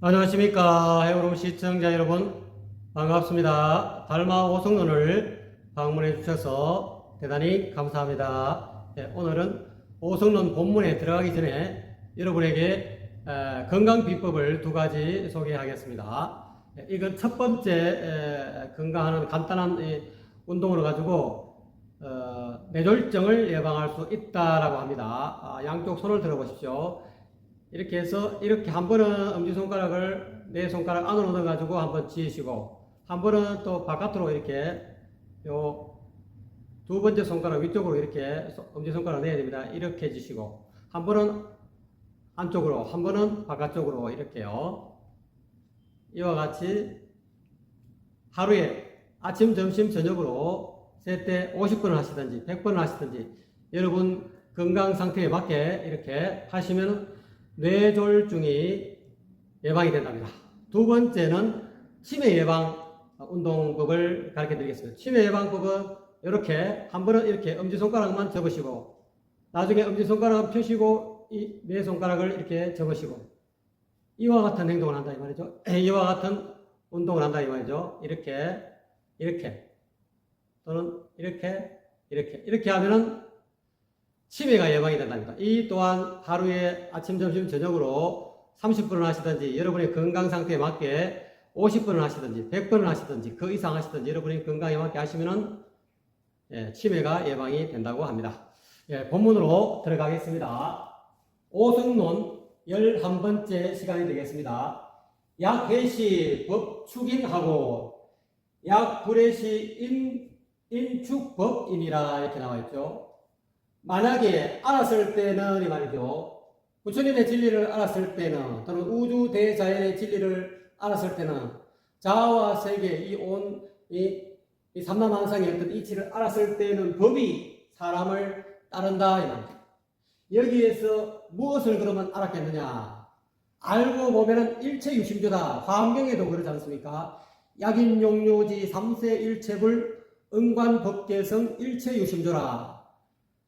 안녕하십니까. 해오름 시청자 여러분, 반갑습니다. 달마 오성론을 방문해 주셔서 대단히 감사합니다. 오늘은 오성론 본문에 들어가기 전에 여러분에게 건강 비법을 두 가지 소개하겠습니다. 이건 첫 번째 건강하는 간단한 운동으로 가지고 뇌졸중을 예방할 수 있다라고 합니다. 양쪽 손을 들어보십시오. 이렇게 해서 이렇게 한 번은 엄지손가락을 내 손가락 안으로 넣어가지고 한번 쥐시고, 한 번은 또 바깥으로 이렇게 요 두 번째 손가락 위쪽으로 이렇게 엄지손가락 내야 됩니다. 이렇게 해주시고, 한 번은 안쪽으로, 한 번은 바깥쪽으로 이렇게요. 이와 같이 하루에 아침, 점심, 저녁으로 세 때 50번을 하시든지 100번을 하시든지 여러분 건강 상태에 맞게 이렇게 하시면 뇌졸중이 예방이 된답니다. 두 번째는 치매 예방 운동법을 가르쳐 드리겠습니다. 치매 예방법은 이렇게 한 번은 이렇게 엄지손가락만 접으시고, 나중에 엄지손가락을 펴시고 이 네 손가락을 이렇게 접으시고, 이와 같은 행동을 한다 이 말이죠. 이와 같은 운동을 한다 이 말이죠. 이렇게 또는 이렇게 하면은 치매가 예방이 된답니다. 이 또한 하루에 아침, 점심, 저녁으로 30분을 하시든지 여러분의 건강 상태에 맞게 50분을 하시든지 100번을 하시든지 그 이상 하시든지 여러분의 건강에 맞게 하시면은 치매가 예방이 된다고 합니다. 본문으로 들어가겠습니다. 오성론 11번째 시간이 되겠습니다. 약해시 법축인하고 약불해시 인축법이니라 이렇게 나와 있죠. 만약에 알았을 때는 이 말이죠. 부처님의 진리를 알았을 때는, 또는 우주 대자연의 진리를 알았을 때는, 자아와 세계, 이 삼라만상의 어떤 이치를 알았을 때는 법이 사람을 따른다 이 말이죠. 여기에서 무엇을 그러면 알았겠느냐? 알고 보면은 일체유심조다. 화엄경에도 그러지 않습니까? 약인용료지 삼세일체불 응관법계성 일체유심조라.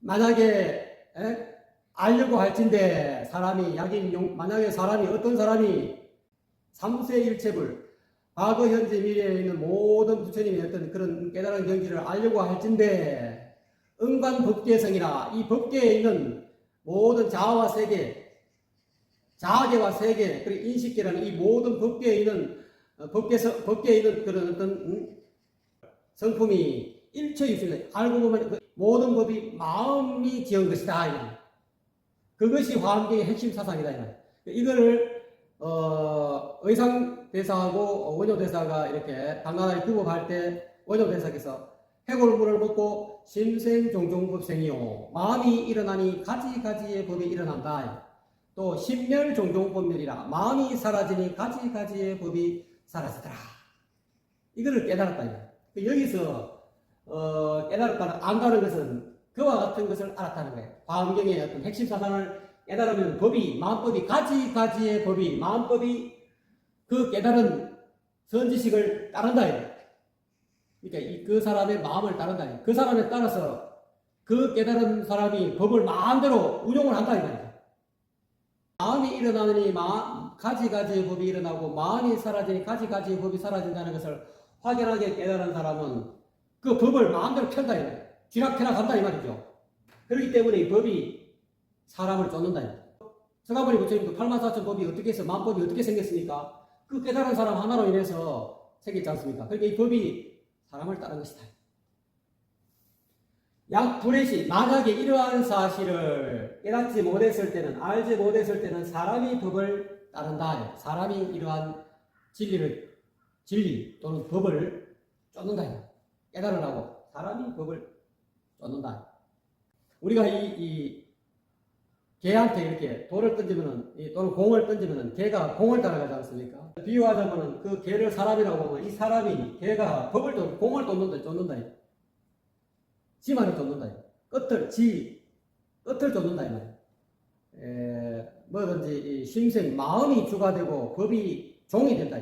만약에 알려고 할진데 사람이 만약에 어떤 사람이 삼세일체불 과거 현재 미래에 있는 모든 부처님의 어떤 그런 깨달은 경지를 알려고 할진데 응관법계성이라, 이 법계에 있는 모든 자아와 세계, 자아계와 세계, 그리고 인식계라는 이 모든 법계에 있는 법계에 있는 그런 어떤 성품이 일체유심이다. 알고 보면 모든 법이 마음이 지은 것이다. 그것이 화엄경의 핵심 사상이다. 이거를 의상대사하고 원효대사가 이렇게 간단하게 구법할 때 원효대사께서 해골물을 먹고 심생종종법생이요 마음이 일어나니 가지가지의 법이 일어난다. 또 심멸종종법멸이라 마음이 사라지니 가지가지의 법이 사라지더라. 이거를 깨달았다. 여기서 깨달았다는, 안다는 것은 그와 같은 것을 알았다는 거예요. 화엄경의 어떤 핵심 사상을 깨달으면 마음법이 가지가지의 법이, 마음법이 그 깨달은 선지식을 따른다. 그러니까 그 사람의 마음을 따른다. 그 사람에 따라서 그 깨달은 사람이 법을 마음대로 운용을 한다. 이 말이죠. 마음이 일어나니 가지가지의 법이 일어나고, 마음이 사라지니 가지가지의 법이 사라진다는 것을 확연하게 깨달은 사람은 그 법을 마음대로 편다. 쥐락펴락 한다 이 말이죠. 그렇기 때문에 이 법이 사람을 쫓는다. 서가모니 부처님도 84,000 법이 어떻게 해서 만법이 어떻게 생겼습니까? 그 깨달은 사람 하나로 인해서 생겼지 않습니까? 그러니까 이 법이 사람을 따른 것이다. 약불해시, 만약에 이러한 사실을 깨닫지 못했을 때는, 알지 못했을 때는 사람이 법을 따른다. 사람이 이러한 진리 또는 법을 쫓는다. 깨달으라고 사람이 법을 쫓는다. 우리가 이 개한테 이렇게 돌을 던지면은, 또는 공을 던지면은 개가 공을 따라가지 않습니까? 비유하자면은 그 개를 사람이라고 보면 이 사람이, 개가 공을 쫓는다. 지만을 쫓는다. 끝을 쫓는다. 뭐든지 심생, 마음이 주가 되고 법이 종이 된다.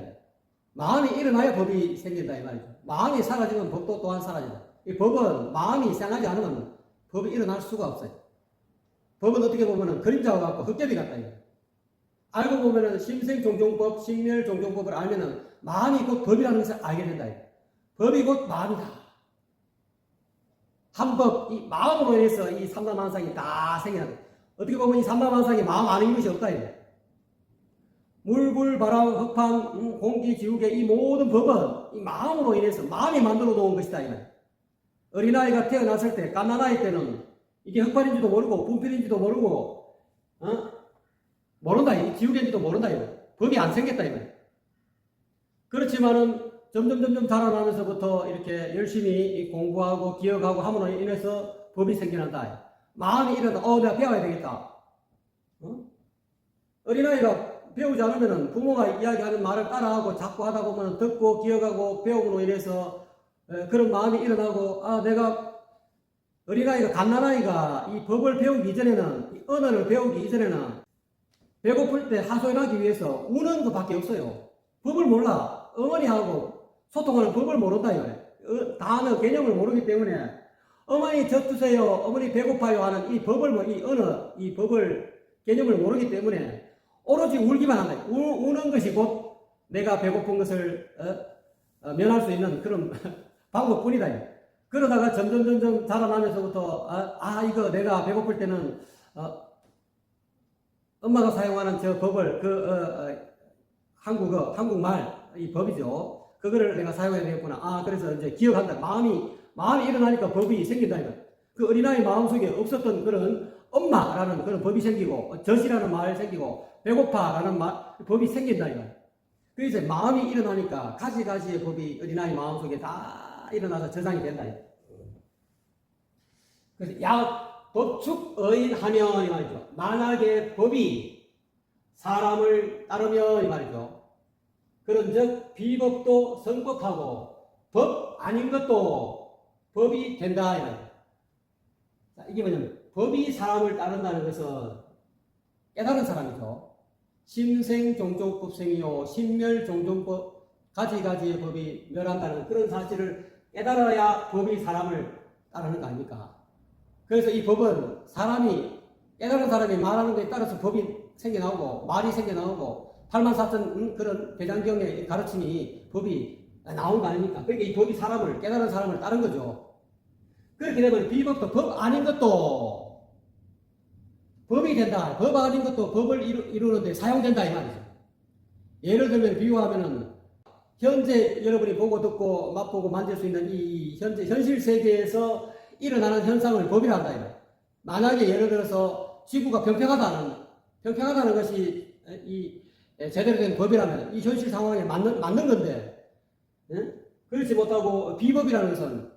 마음이 일어나야 법이 생긴다 이 말이죠. 마음이 사라지면 법도 또한 사라진다. 이 법은 마음이 생하지 않으면 법이 일어날 수가 없어요. 법은 어떻게 보면 그림자와 같고 흙겹이 같다. 알고 보면은 심생종종법, 심멸종종법을 알면은 마음이 곧 법이라는 것을 알게 된다. 법이 곧 마음이다. 한 법, 이 마음으로 인해서 이 삼라만상이 다 생겨난다. 어떻게 보면 이 삼라만상이 마음 아닌 것이 없다. 물, 불, 바람, 흙판, 공기, 지우개 이 모든 법은 이 마음으로 인해서 마음이 만들어 놓은 것이다. 어린아이가 태어났을 때, 갓난아이 때는 이게 흙판인지도 모르고 분필인지도 모르고 모른다. 이 지우개인지도 모른다. 법이 안 생겼다. 그렇지만은 점점 자라나면서부터 이렇게 열심히 공부하고 기억하고 함으로 인해서 법이 생겨난다. 마음이 이러다 내가 배워야 되겠다. 어린아이가 배우지 않으면은 부모가 이야기하는 말을 따라하고 자꾸 하다 보면 듣고 기억하고 배움으로 인해서 그런 마음이 일어나고 내가 어린아이가 갓난아이가 이 법을 배우기 이전에는 이 언어를 배우기 이전에는 배고플 때 하소연하기 위해서 우는 것밖에 없어요. 법을 몰라. 어머니하고 소통하는 법을 모른다. 단어 개념을 모르기 때문에 어머니 젖 주세요. 어머니 배고파요 하는 이 법을 이 언어 이 법을 개념을 모르기 때문에 오로지 울기만 한다. 우는 것이 곧 내가 배고픈 것을 면할 수 있는 그런 방법뿐이다. 그러다가 점점 자라나면서부터 이거 내가 배고플 때는 엄마가 사용하는 저 법을 한국말 이 법이죠. 그거를 내가 사용해야 되겠구나. 그래서 이제 기억한다. 마음이 일어나니까 법이 생긴다. 그 어린아이 마음속에 없었던 그런 엄마라는 그런 법이 생기고 젖이라는 말이 생기고 배고파라는 법이 생긴다. 그래서 마음이 일어나니까 가지가지의 법이 어린아이 마음속에 다 일어나서 저장이 된다. 그래서 법축의인하면 이 말이죠. 만약에 법이 사람을 따르면 이 말이죠. 그런즉 비법도 성법하고 법 아닌 것도 법이 된다 이 말이죠. 자, 이게 뭐냐면 법이 사람을 따른다는 것은 깨달은 사람이죠. 심생종종법생이요 심멸종종법 가지가지의 법이 멸한다는 그런 사실을 깨달아야 법이 사람을 따르는 거 아닙니까? 그래서 이 법은 깨달은 사람이 말하는 것에 따라서 법이 생겨나오고 말이 생겨나오고 84,000 그런 대장경의 가르침이 법이 나온 거 아닙니까? 그러니까 이 법이 깨달은 사람을 따른 거죠. 그렇게 되면 비법도 법 아닌 것도 법이 된다. 법 아닌 것도 법을 이루는데 사용된다 이 말이죠. 예를 들면 비유하면은 현재 여러분이 보고 듣고 맛보고 만질 수 있는 이 현실 세계에서 일어나는 현상을 법이라 한다. 만약에 예를 들어서 지구가 평평하다는 것이 제대로 된 법이라면 이 현실 상황에 맞는 건데 그렇지 못하고 비법이라는 것은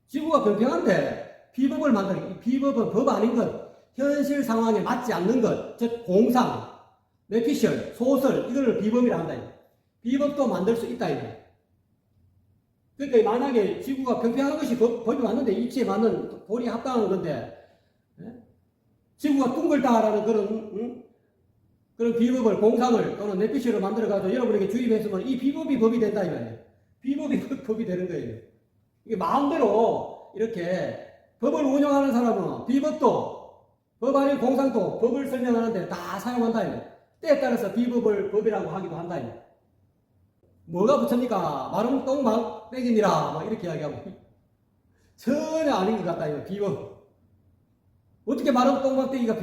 지구가 평평한데 비법을 만드는 비법은 법 아닌 것 현실 상황에 맞지 않는 것 즉 공상, 뇌피셜, 소설 이걸 비법이라 한다. 비법도 만들 수 있다. 그러니까 만약에 지구가 평평한 것이 법이 맞는데 이치에 맞는 본이 합당한 건데 지구가 둥글다라는 그런 비법을 공상을 또는 뇌피셜을 만들어가지고 여러분에게 주입했으면 이 비법이 법이 된다 이 말이에요. 비법이 법이 되는 거예요. 이게 마음대로 이렇게 법을 운영하는 사람은 비법도 법 아닌 공상도 법을 설명하는데 다 사용한다. 때에 따라서 비법을 법이라고 하기도 한다. 뭐가 붙습니까? 마름 똥막빼기니라 막 이렇게 이야기하고 전혀 아닌 것 같다. 비법. 어떻게 마름 똥막빼기가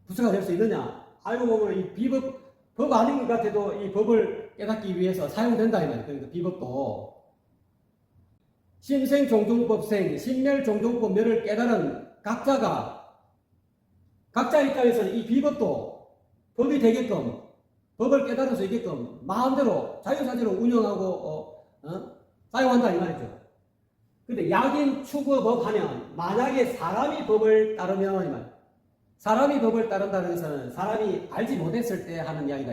부처가 될 수 있느냐? 알고 보면 이 비법, 법 아닌 것 같아도 이 법을 깨닫기 위해서 사용된다. 그러니까 비법도. 심생종종법생, 심멸종종법멸을 깨달은 각자 입장에서 이 비법도 법이 되게끔 법을 깨달을 수 있게끔 마음대로 자유자재로 운영하고 사용한다 이 말이죠. 근데 약인 추구법 하면 만약에 사람이 법을 따르면 이 말. 사람이 법을 따른다는 것은 사람이 알지 못했을 때 하는 이야기다.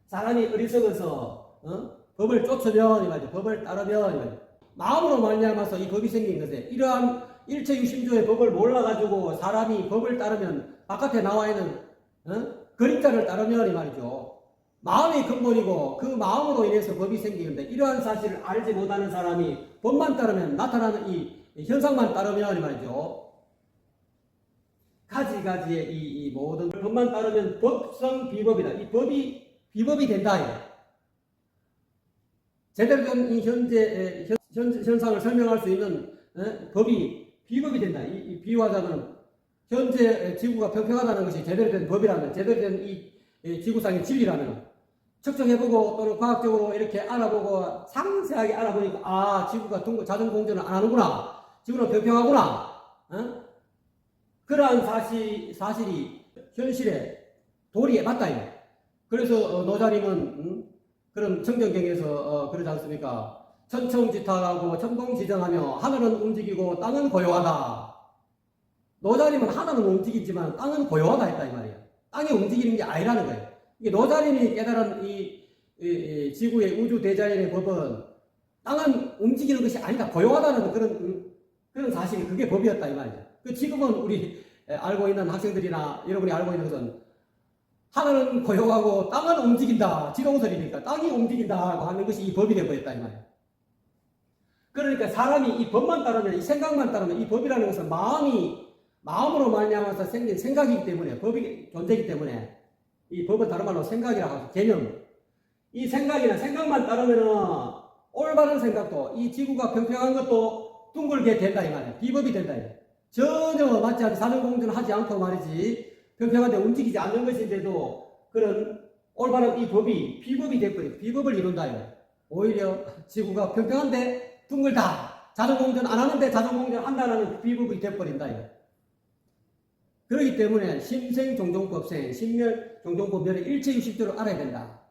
사람이 어리석어서 법을 쫓으면 이 말이죠. 법을 따르면 이 말이죠. 마음으로 말미암아서 이 법이 생긴 것에 이러한 일체유심조의 법을 몰라가지고 사람이 법을 따르면 바깥에 나와 있는 그림자를 따르면 이 말이죠. 마음이 근본이고 그 마음으로 인해서 법이 생기는데 이러한 사실을 알지 못하는 사람이 법만 따르면 나타나는 이 현상만 따르면 이 말이죠. 가지가지의 이 이 모든 법만 따르면 법성 비법이다. 이 법이 비법이 된다. 제대로 된 이 현상을 설명할 수 있는 법이 비법이 된다. 이 비유하자면 현재 지구가 평평하다는 것이 제대로 된 법이라면, 제대로 된 이 지구상의 진리라면, 측정해보고 또는 과학적으로 이렇게 알아보고 상세하게 알아보니까 아, 지구가 자전 공전을 안 하는구나, 지구는 평평하구나, 그러한 사실이 현실에 도리에 맞다. 그래서 노자님은 그런 청정경에서 그러지 않습니까? 천청지탁하고 천동지정하며 하늘은 움직이고 땅은 고요하다. 노자님은 하늘은 움직이지만 땅은 고요하다 했다 이 말이에요. 땅이 움직이는 게 아니라는 거예요. 이게 노자님이 깨달은 이 지구의 우주 대자연의 법은 땅은 움직이는 것이 아니다, 고요하다는 그런 사실이, 그게 법이었다 이 말이죠. 그 지금은 우리 알고 있는 학생들이나 여러분이 알고 있는 것은 하늘은 고요하고 땅은 움직인다, 지동설이니까 땅이 움직인다 하는 것이 이 법이 되어버렸다 이 말이에요. 그러니까 사람이 이 법만 따르면, 이 생각만 따르면, 이 법이라는 것은 마음으로 말미암아서 생긴 생각이기 때문에, 법이 존재이기 때문에 이 법은 다른 말로 생각이라고 하죠. 개념. 이 생각만 따르면 올바른 생각도, 이 지구가 평평한 것도 둥글게 된다 이 말이에요. 비법이 된다. 전혀 맞지 않은 사전공전을 하지 않고 말이지, 평평한데 움직이지 않는 것인데도 그런 올바른 이 법이 비법이 되어버려. 비법을 이룬다. 오히려 지구가 평평한데 둥글다, 자전공전 안 하는데 자전공전 한다는 비법이 되어버린다. 그렇기 때문에 심생종종법생, 심멸종종법멸의 일체유식조를 알아야 된다.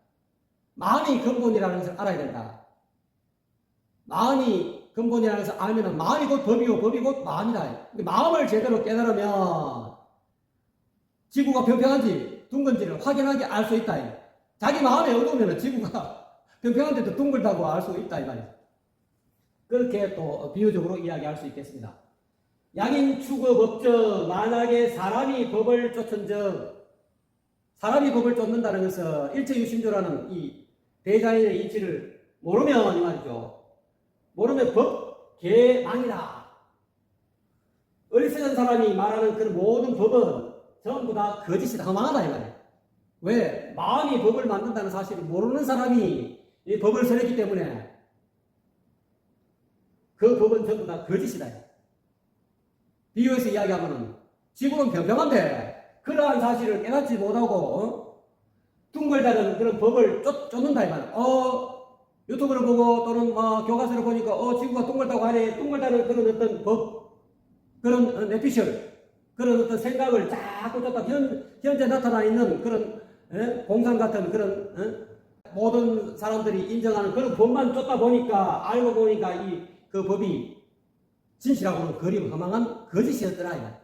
마음이 근본이라는 것을 알아야 된다. 마음이 근본이라는 것을 알면 마음이 곧 법이고 법이 곧 마음이다. 마음을 제대로 깨달으면 지구가 평평한지 둥근지를 확연하게 알 수 있다. 자기 마음에 얻으면 지구가 평평한데도 둥글다고 알 수 있다 이 말이죠. 그렇게 또 비유적으로 이야기할 수 있겠습니다. 양인 추구 법적, 만약에 사람이 법을 쫓은즉, 사람이 법을 쫓는다는 것은 일체유심조라는 이 대자연의 이치를 모르면 이 말이죠. 모르면 법 개망이다. 어리석은 사람이 말하는 그 모든 법은 전부 다 거짓이다, 허망하다 이 말이에요. 왜? 마음이 법을 만든다는 사실을 모르는 사람이 이 법을 설했기 때문에 그 법은 전부 다 거짓이다. 비유해서 이야기하면은 지구는 평평한데 그러한 사실을 깨닫지 못하고 둥글다는 그런 법을 쫓는다 이 말이에요. 유튜브를 보고 또는 교과서를 보니까 지구가 둥글다고 하네. 둥글다는 그런 어떤 법, 그런 내피셜, 그런 어떤 생각을 자꾸 쫓다 현재 나타나 있는 그런 공상 같은 그런 모든 사람들이 인정하는 그런 법만 쫓다 보니까, 알고 보니까 그 법이 진실하고는 거리 허망한 거짓이었더라.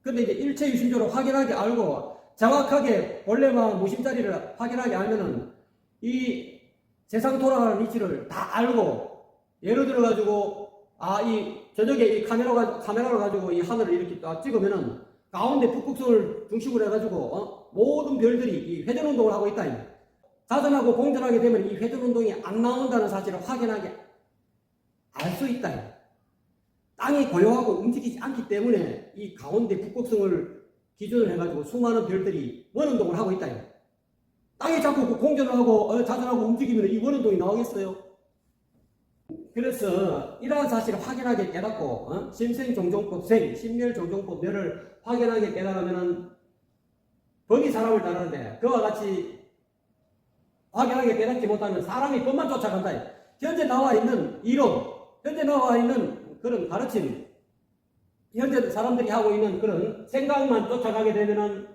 근데 이제 일체유심조로 확연하게 알고 정확하게 본래와 무심자리를 확연하게 알면은 이 세상 돌아가는 이치를 다 알고, 예를 들어 가지고 이 저녁에 이 카메라를 가지고 이 하늘을 이렇게 딱 찍으면은 가운데 북극성을 중심으로 해가지고 모든 별들이 이 회전 운동을 하고 있다. 자전하고 공전하게 되면 이 회전 운동이 안 나온다는 사실을 확연하게 알 수 있다. 땅이 고요하고 움직이지 않기 때문에 이 가운데 북극성을 기준으로 해가지고 수많은 별들이 원운동을 하고 있다. 땅이 자꾸 공전을 하고 자전하고 움직이면 이 원운동이 나오겠어요? 그래서 이러한 사실을 확연하게 깨닫고 심생종종법생, 심멸종종법멸을 확연하게 깨달으면 법이 사람을 따르는데, 그와 같이 확연하게 깨닫지 못하면 사람이 법만 쫓아간다. 현재 나와 있는 이론, 현재 나와 있는 그런 가르침, 현재 사람들이 하고 있는 그런 생각만 쫓아가게 되면은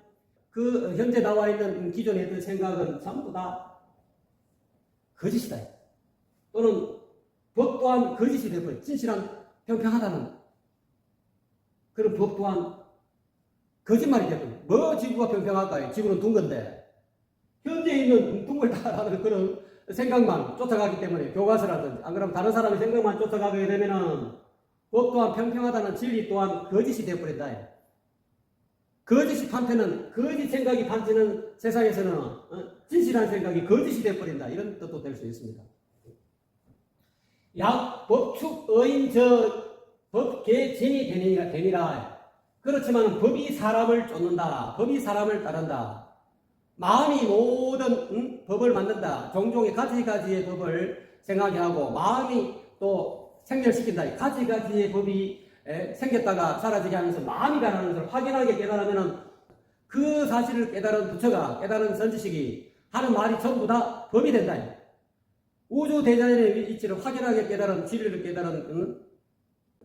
그 현재 나와 있는 기존의 그 생각은 전부 다 거짓이다. 또는 법 또한 거짓이 되고, 진실한 평평하다는 그런 법 또한 거짓말이 되고, 뭐 지구가 평평할까요? 지구는 둥근데. 현재 있는 둥글다라는 그런 생각만 쫓아가기 때문에, 교과서라든지 안 그러면 다른 사람의 생각만 쫓아가게 되면은 법 또한 평평하다는 진리 또한 거짓이 되어버린다. 거짓이 판테는, 거짓 생각이 판치는 세상에서는 진실한 생각이 거짓이 되어버린다. 이런 뜻도 될 수 있습니다. 약 법축 어인 법계진이 되니라. 그렇지만 법이 사람을 쫓는다. 법이 사람을 따른다. 마음이 모든 법을 만든다. 종종의 가지가지의 법을 생각하게 하고 마음이 또 생멸시킨다. 가지가지의 법이 생겼다가 사라지게 하면서 마음이 변하는 것을 확연하게 깨달으면 그 사실을 깨달은 부처가 깨달은 선지식이 하는 말이 전부 다 법이 된다. 우주 대자연의 이치를 확연하게 깨달은 진리를 깨달은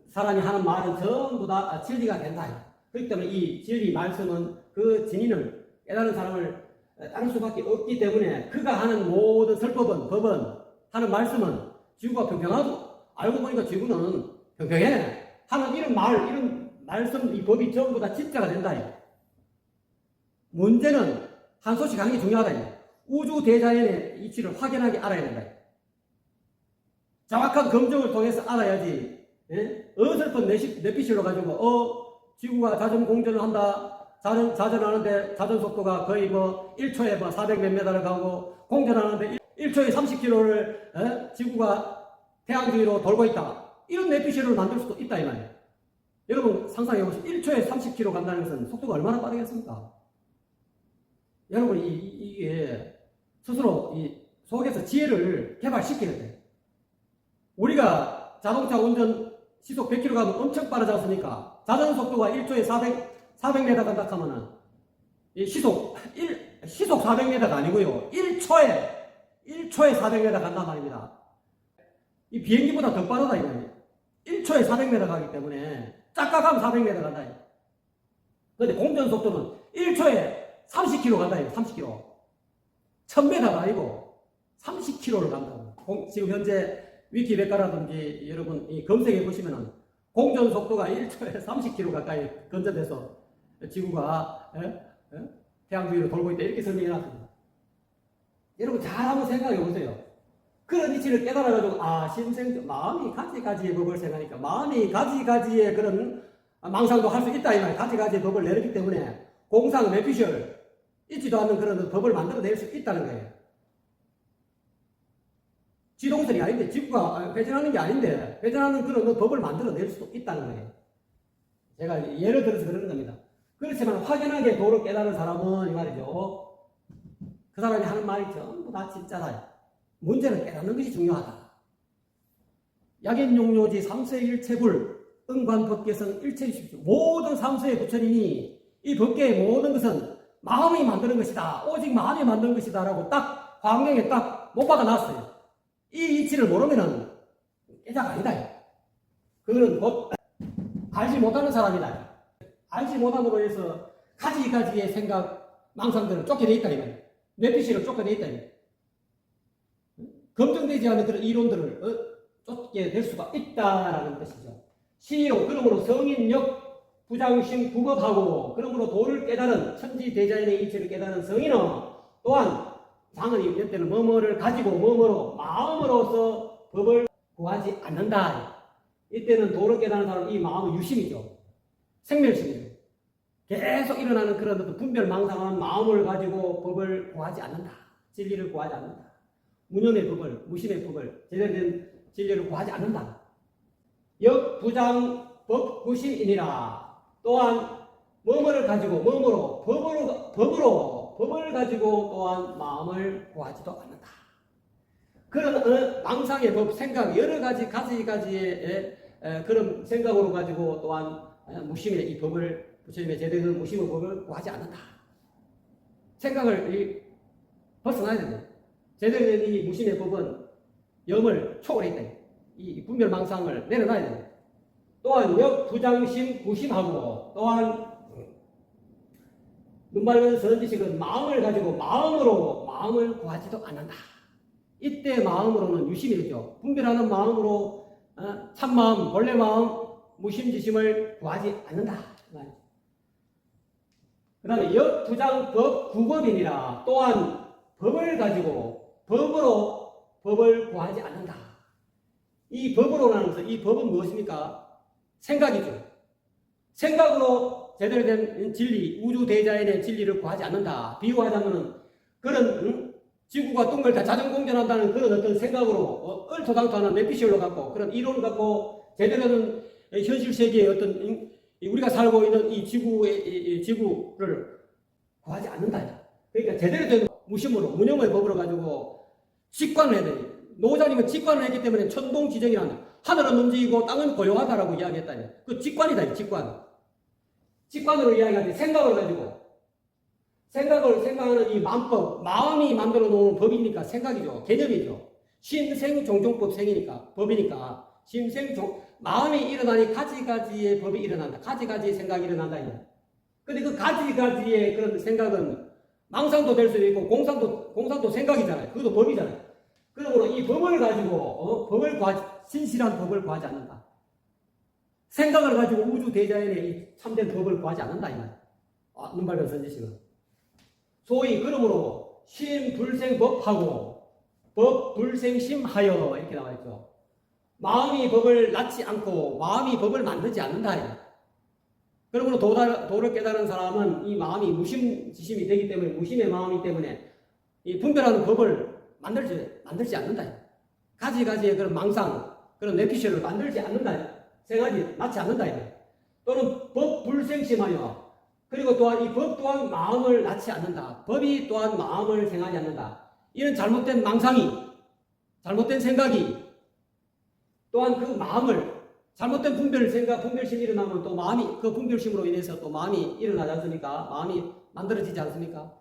사람이 하는 말은 전부 다 진리가 된다. 그렇기 때문에 이 진리 말씀은 그 진리를 깨달은 사람을 따를 수밖에 없기 때문에 그가 하는 모든 설법은 법은 하는 말씀은 지구가 평평하고 알고 보니까 지구는 평평해 하는 이런 말씀 이 법이 전부 다 진짜가 된다. 문제는 한 소식 하는 게 중요하다. 우주 대자연의 이치를 확연하게 알아야 된다. 정확한 검증을 통해서 알아야지. 어설픈 내피셜로 가지고 지구가 자전 공전을 한다. 자전하는데 자전 속도가 거의 1초에 400 몇 미터를 가고 공전하는데 1초에 30km를 지구가 태양 주위로 돌고 있다. 이런 내피셜을 만들 수도 있다 이 말이에요. 여러분 상상해 보시면 1초에 30km 간다는 것은 속도가 얼마나 빠르겠습니까? 여러분 이게 스스로 이 속에서 지혜를 개발시켜야 돼요. 우리가 자동차 운전 시속 100km 가면 엄청 빠르지 않습니까? 자전거 속도가 1초에 400m 간다 하면은 시속 400m가 아니고요. 1초에 400m 간단 말입니다. 이 비행기보다 더 빠르다 이 말이에요. 1초에 400m 가기 때문에 짝가가면 400m 간다. 그런데 공전 속도는 1초에 30km 간다. 30km. 1000m가 아니고 30km를 간다고. 지금 현재 위키백과라든지 여러분 검색해 보시면은 공전 속도가 1초에 30km 가까이 건전돼서 지구가 태양 주위로 돌고 있다 이렇게 설명해 놨습니다. 여러분 잘 한번 생각해 보세요. 그런 이치를 깨달아가지고 마음이 가지가지의 법을 생각하니까 마음이 가지가지의 그런 망상도 할 수 있다 이 말. 가지가지의 법을 내렸기 때문에 공상 내피셜 있지도 않는 그런 법을 만들어낼 수 있다는 거예요. 지동설이 아닌데 지구가 회전하는 게 아닌데 회전하는 그런 법을 만들어낼 수도 있다는 거예요. 제가 예를 들어서 그러는 겁니다. 그렇지만 확연하게 도를 깨달은 사람은 이 말이죠. 그 사람이 하는 말이 전부 다 진짜다. 문제는 깨닫는 것이 중요하다. 약인용료지 삼수의 일체불 응관법계성 일체이십시오. 모든 삼수의 부처님이 이 법계의 모든 것은 마음이 만드는 것이다. 오직 마음이 만드는 것이다. 라고 딱 광명에 딱 못 박아놨어요. 이 이치를 모르면은 깨자가 아니다. 그거는 알지 못하는 사람이다. 알지 못함으로 해서 가지가지의 생각, 망상들을 쫓겨내 있다. 뇌피실을 쫓겨내 있다. 검증되지 않은 그런 이론들을 쫓게 수가 있다라는 것이죠. 시로 그러므로 성인력 부장심 구법하고 그러므로 도를 깨달은 천지대자연의 이치를 깨달은 성인은 또한 장은 이때는 뭐뭐를 가지고 뭐뭐로 마음으로서 법을 구하지 않는다. 이때는 도를 깨달은 사람은 이 마음은 유심이죠. 생멸심이죠. 계속 일어나는 그런 어떤 분별망상한 마음을 가지고 법을 구하지 않는다. 진리를 구하지 않는다. 무념의 법을, 무심의 법을, 제대로 된 진리를 구하지 않는다. 역부장 법구심이니라. 또한 뭐뭐를 가지고 뭐뭐로 법을 가지고 또한 마음을 구하지도 않는다. 그런 망상의 법, 생각 여러 가지의 그런 생각으로 가지고 또한 무심의 이 법을 부처님의 제대로 된 무심의 법을 구하지 않는다. 생각을 벗어나야 된다. 제대로 된 이 무심의 법은 염을 초월해 있다. 이 분별망상을 내려놔야 된다. 또한 역부장심 구심하고 또한 눈맑은 선지식은 마음을 가지고 마음을 구하지도 않는다. 이때 마음으로는 유심이죠. 분별하는 마음으로 참마음, 본래 마음, 무심지심을 구하지 않는다. 그 다음에 역부장법 구법이니라. 또한 법을 가지고 법을 구하지 않는다. 이 법으로라는 것은 이 법은 무엇입니까? 생각이죠. 생각으로 제대로 된 진리, 우주 대자연의 진리를 구하지 않는다. 비유하자면은 그런 지구가 둥글다 자전공전한다는 그런 어떤 생각으로 얼토당토하는 내피셜로 갖고 그런 이론을 갖고 제대로 된 현실 세계의 어떤 우리가 살고 있는 이 지구를 구하지 않는다. 그러니까 제대로 된 무심으로 무념의 법으로 가지고 직관을 해야 돼. 노자님은 직관을 했기 때문에 천동지정이라는 하늘은 움직이고 땅은 고요하다라고 이야기했다. 그 직관이다. 직관. 직관으로 이야기하지 생각을 가지고 생각하는 이 마음법, 마음이 만들어 놓은 법이니까 생각이죠. 개념이죠. 심생종종법 생이니까 법이니까 마음이 일어나니 가지가지의 법이 일어난다. 가지가지의 생각이 일어난다. 근데 그 가지가지의 그런 생각은 망상도 될 수도 있고 공상도 생각이잖아요. 그것도 법이잖아요. 그러므로 이 법을 가지고 진실한 법을 구하지 않는다. 생각을 가지고 우주 대자연의 이 참된 법을 구하지 않는다. 이 말. 눈발변 선지식은. 소위 그러므로 심불생법하고 법불생심하여 이렇게 나와 있죠. 마음이 법을 낳지 않고 마음이 법을 만들지 않는다. 그러므로 도를 깨달은 사람은 이 마음이 무심지심이 되기 때문에 무심의 마음이기 때문에 이 분별하는 법을 만들지 않는다. 가지가지의 그런 망상, 그런 뇌피셜을 만들지 않는다. 생각이 낳지 않는다. 또는 법불생심하여 그리고 또한 이 법 또한 마음을 낳지 않는다. 법이 또한 마음을 생하지 않는다. 이런 잘못된 망상이, 잘못된 생각이 또한 그 마음을 잘못된 분별심이 일어나면 또 마음이 그 분별심으로 인해서 또 마음이 일어나지 않습니까? 마음이 만들어지지 않습니까?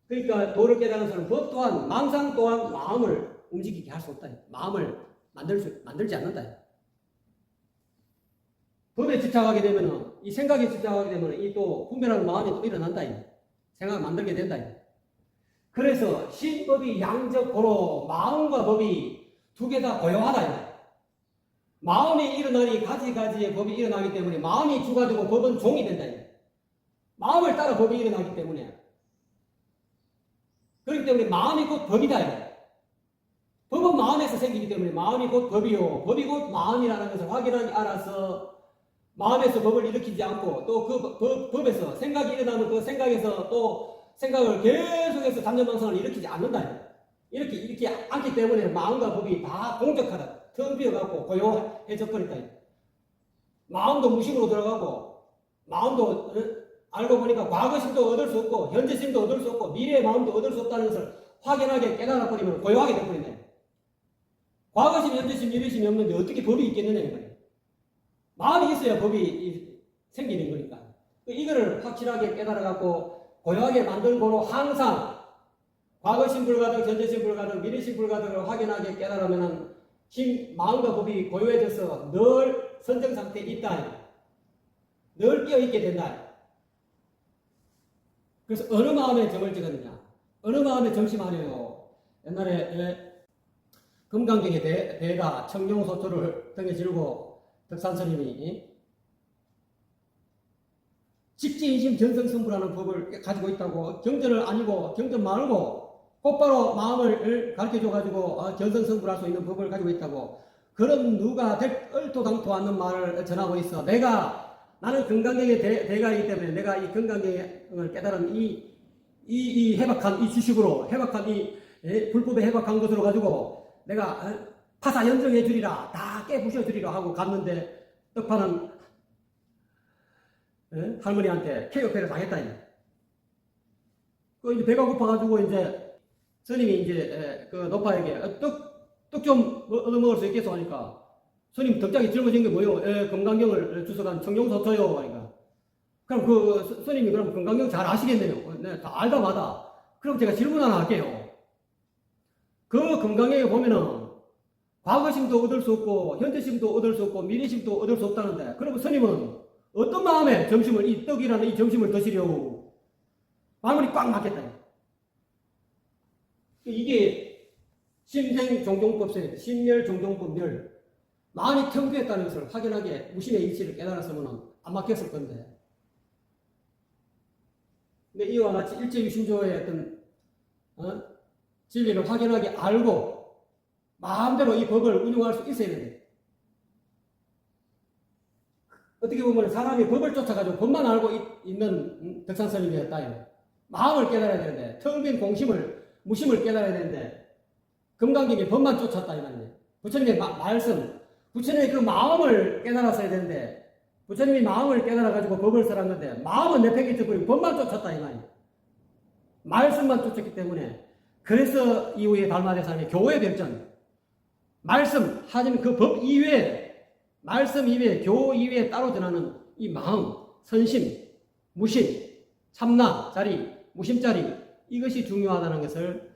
그러니까 도를 깨달은 사람은 법 또한 망상 또한 마음을 움직이게 할 수 없다. 마음을 만들지 않는다. 법에 집착하게 되면은 이 생각에 집착하게 되면은 이 또 분별하는 마음이 또 일어난다. 생각을 만들게 된다. 그래서 신법이 양적고로 마음과 법이 두 개 다 고요하다. 마음이 일어나니 가지가지의 법이 일어나기 때문에 마음이 주가 되고 법은 종이 된다. 마음을 따라 법이 일어나기 때문에 그렇기 때문에 마음이 곧 법이다. 법은 마음에서 생기기 때문에 마음이 곧 법이요 법이 곧 마음이라는 것을 확인하기 알아서 마음에서 법을 일으키지 않고 또 그 법에서 생각이 일어나면 그 생각에서 또 생각을 계속해서 단전망상을 일으키지 않는다. 이렇게 않기 때문에 마음과 법이 다 공적하다. 텅 비어갖고 고요해져버린다. 마음도 무심으로 들어가고 마음도 알고 보니까 과거심도 얻을 수 없고 현재심도 얻을 수 없고 미래의 마음도 얻을 수 없다는 것을 확연하게 깨달아버리면 고요하게 돼버린다. 과거심, 현재심, 미래심이 없는데 어떻게 법이 있겠느냐. 마음이 있어야 법이 생기는 거니까. 이거를 확실하게 깨달아갖고 고요하게 만들고로 항상 과거심 불가득, 현재심 불가득, 미래심 불가득을 확연하게 깨달으면은 마음과 법이 고요해져서 늘 선정 상태에 있다. 늘 깨어있게 된다. 그래서 어느 마음에 정을 찍었느냐? 어느 마음에 정심하려요? 옛날에 금강경의 대가 청룡소초를 등에 지르고 덕산스님이 직지인심 견성성불하는 법을 가지고 있다고 경전을 아니고 경전 말고 곧바로 마음을 가르쳐줘가지고 견성성불할 수 있는 법을 가지고 있다고 그런 누가 얼토당토 않는 말을 전하고 있어. 나는 금강경의 대가이기 때문에 내가 이 금강경을 깨달은 이 해박한 이 지식으로 해박한 이 불법에 해박한 것으로 가지고 내가 파사 연정해 주리라 다 깨부셔 주리라 하고 갔는데 떡파는 할머니한테 쾌격패를 당했다. 그 이제 배가 고파가지고 이제 스님이 이제 그 노파에게 떡 좀 얻어먹을 수 있겠어 하니까 스님 덕장이 짊어진 게 뭐요? 금강경을 주석한 청룡소초요 하니까 그럼 그 스님이 그럼 금강경 잘 아시겠네요. 네, 다 알다 마다. 그럼 제가 질문 하나 할게요. 그 금강경에 보면은 과거심도 얻을 수 없고 현재심도 얻을 수 없고 미래심도 얻을 수 없다는데 그러면 스님은 어떤 마음에 정심을 이 떡이라는 이 정심을 드시려고 마음이 꽉 막혔다. 이게 심생종종법세 심멸종종법멸 마음이 텅 비었다는 것을 확연하게 무심의 이치를 깨달았으면 안 막혔을 건데 근데 이와 같이 일제유심조의 어떤 진리를 확연하게 알고 마음대로 이 법을 운용할 수 있어야 되는데 어떻게 보면 사람이 법을 쫓아가지고 법만 알고 있는 덕산스님이었다. 마음을 깨달아야 되는데 텅 빈 공심을 무심을 깨달아야 되는데 금강경의 법만 쫓았다 이 말이에요. 부처님의 말씀 부처님의 그 마음을 깨달았어야 되는데 부처님이 마음을 깨달아가지고 법을 설한 건데 마음은 내팽개쳐버리고 법만 쫓았다 이 말이에요. 말씀만 쫓았기 때문에 그래서 이후에 달마대상의 교회 별전 말씀 하지만 그 법 이외에 말씀 이외에 교 이외에 따로 전하는 이 마음 선심 무심 참나 자리 무심자리 이것이 중요하다는 것을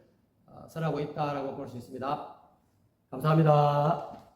설하고 있다라고 볼 수 있습니다. 감사합니다.